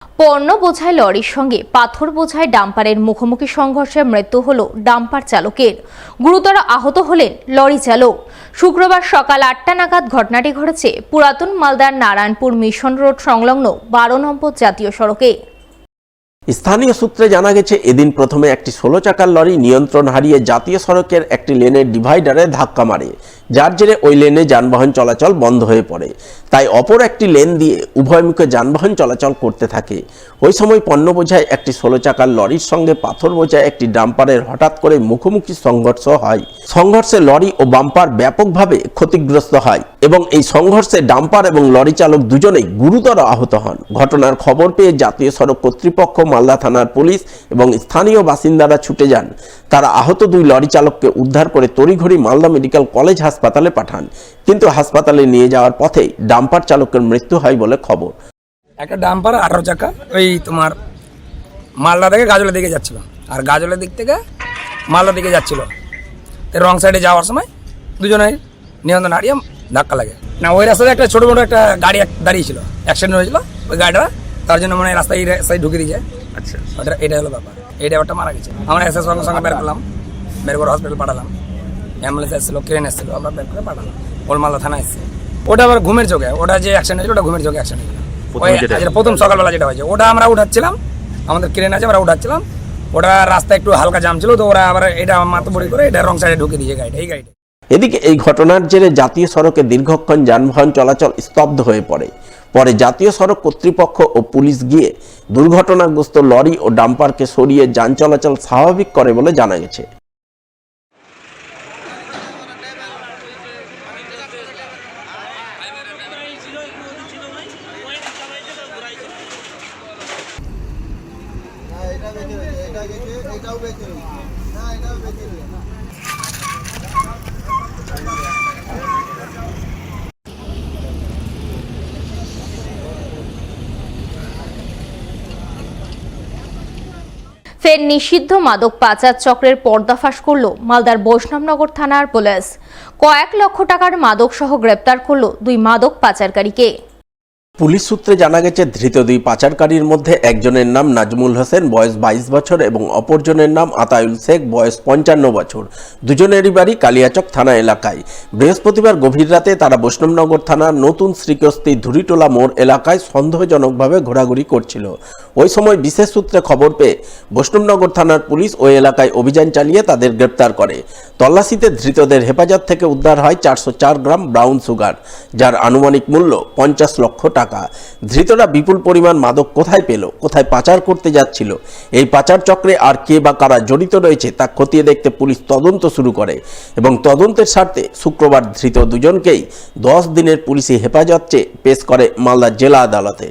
পণ্য বোঝাই লরির সঙ্গে পাথর বোঝাই ডাম্পারের মুখোমুখি সংঘর্ষে মৃত্যু হল ডাম্পার চালকের। গুরুতর আহত হলেন লরি চালক। শুক্রবার সকাল ৮টা নাগাদ ঘটনাটি ঘটেছে পুরাতন মালদার নারায়ণপুর মিশন রোড সংলগ্ন ১২ নম্বর জাতীয় সড়কে। স্থানীয় সূত্রে জানা গেছে, এদিন প্রথমে একটি ১৬ চাকার লরি নিয়ন্ত্রণ হারিয়ে জাতীয় সড়কের একটি লেনের ডিভাইডারে ধাক্কা মারে, যার জেরে ওই লেনে যানবাহন চলাচল বন্ধ হয়ে পড়ে। তাই অপর একটি লেন দিয়ে উভয়মুখে যানবাহন চলাচল করতে থাকে। ওই সময় পণ্য বোঝায় একটি ১৬ চাকার লরির সঙ্গে পাথর বোঝায় একটি ডাম্পারের হঠাৎ করে মুখোমুখি সংঘর্ষ হয়। সংঘর্ষে লরি ও বাম্পার ব্যাপকভাবে ক্ষতিগ্রস্ত হয় এবং এই সংঘর্ষে ডাম্পার এবং লরি চালক দুজনেই গুরুতর আহত হন। ঘটনার খবর পেয়ে জাতীয় সড়ক কর্তৃপক্ষ, মালদা থানার পুলিশ এবং স্থানীয় বাসিন্দারা ছুটে যান। তারা আহত দুই লরি চালককে উদ্ধার করে তড়িঘড়ি মালদা মেডিকেল কলেজ হাসপাতালে পাঠান, কিন্তু হাসপাতালে নিয়ে যাওয়ার পথেই ডাম্পার চালকের মৃত্যু হয় বলে খবর। একটা ডাম্পার 18 চাকা ওই তোমার মালদা থেকে গাজলের দিকে যাচ্ছিল, আর গাজলের দিক থেকে মালদা দিকে যাচ্ছিল। রং সাইডে যাওয়ার সময় দুজনের নিয়ন্ত্রণ হারিয়ে ধাক্কা লাগে। না, ওই রাস্তায় একটা ছোটো মোটো একটা গাড়ি দাঁড়িয়েছিল, অ্যাক্সিডেন্ট হয়েছিল ওই গাড়িটা, তার জন্য মানে রাস্তায় সাইড ঢুকে দিয়েছে। আচ্ছা, এটা হলো ব্যাপার। এই ড্রাইভারটা মারা গেছে। আমরা এসে সঙ্গে সঙ্গে বের করলাম, বের করে হসপিটাল পাঠালাম। অ্যাম্বুলেন্স এসেছিলো, ট্রেন এসেছিলো, আমরা বের করে পাঠালাম। ওর মালদা থানা এসেছে। ওটা আবার ঘুমের চোখে, ওটা যে অ্যাক্সিডেন্ট হয়েছিল ওটা ঘুমের চোখে অ্যাক্সিডেন্ট হয়েছিল। প্রথম সকালবেলা যেটা হয়েছে ওটা আমরা উঠাচ্ছিলাম, আমাদের ক্রেন আছে, আমরা উঠাচ্ছিলাম। ওটা রাস্তা একটু হালকা জাম ছিল, তো ওরা আবার এটা মাতবড়ি করে এটা রং সাইডে ঢুকে দিয়েছে গাড়িটা, এই গাড়িটা। এদিকে এই ঘটনার জেরে জাতীয় সড়কে দীর্ঘক্ষণ যানবাহন চলাচল স্তব্ধ হয়ে পড়ে। পরে জাতীয় সড়ক কর্তৃপক্ষ ও পুলিশ গিয়ে দুর্ঘটনাগ্রস্ত লরি ও ডাম্পারকে সরিয়ে যান চলাচল স্বাভাবিক করে বলে জানা গেছে। ফের নিষিদ্ধ মাদক পাচার চক্রের পর্দাফাশ করল মালদার বৈষ্ণবনগর থানার পুলিশ। কয়েক লক্ষ টাকার মাদক সহ গ্রেপ্তার করল দুই মাদক পাচারকারীকে। পুলিশ সূত্রে জানা গেছে, ধৃত দুই পাচারকারীর মধ্যে একজনের নাম নাজমুল হোসেন, বয়স 22 বছর এবং অপরজনের নাম আতাউল শেখ, বয়স 55 বছর। দুজনেরই বাড়ি কালিয়াচক থানা এলাকায়। বৃহস্পতিবার গভীর রাতে তারা বৈষ্ণবনগর থানার নতুন শ্রীকস্তি ধুরিটোলা মোড় এলাকায় সন্দেহজনকভাবে ঘোরাঘুরি করছিল। ওই সময় বিশেষ সূত্রে খবর পেয়ে বৈষ্ণবনগর থানার পুলিশ ওই এলাকায় অভিযান চালিয়ে তাদের গ্রেপ্তার করে। তল্লাশিতে ধৃতদের হেফাজত থেকে উদ্ধার হয় 404 গ্রাম ব্রাউন সুগার, যার আনুমানিক মূল্য 50 লক্ষ টাকা। ধৃতরা বিপুল পরিমাণ মাদক কোথায় পেল, কোথায় পাচার করতে যাচ্ছিল, এই পাচার চক্রে আর কে বা কারা জড়িত রয়েছে তা খতিয়ে দেখতে পুলিশ তদন্ত শুরু করে এবং তদন্তের স্বার্থে শুক্রবার ধৃত দুজনকেই 10 দিনের পুলিশি হেফাজত চেয়ে পেশ করে মালদা জেলা আদালতে।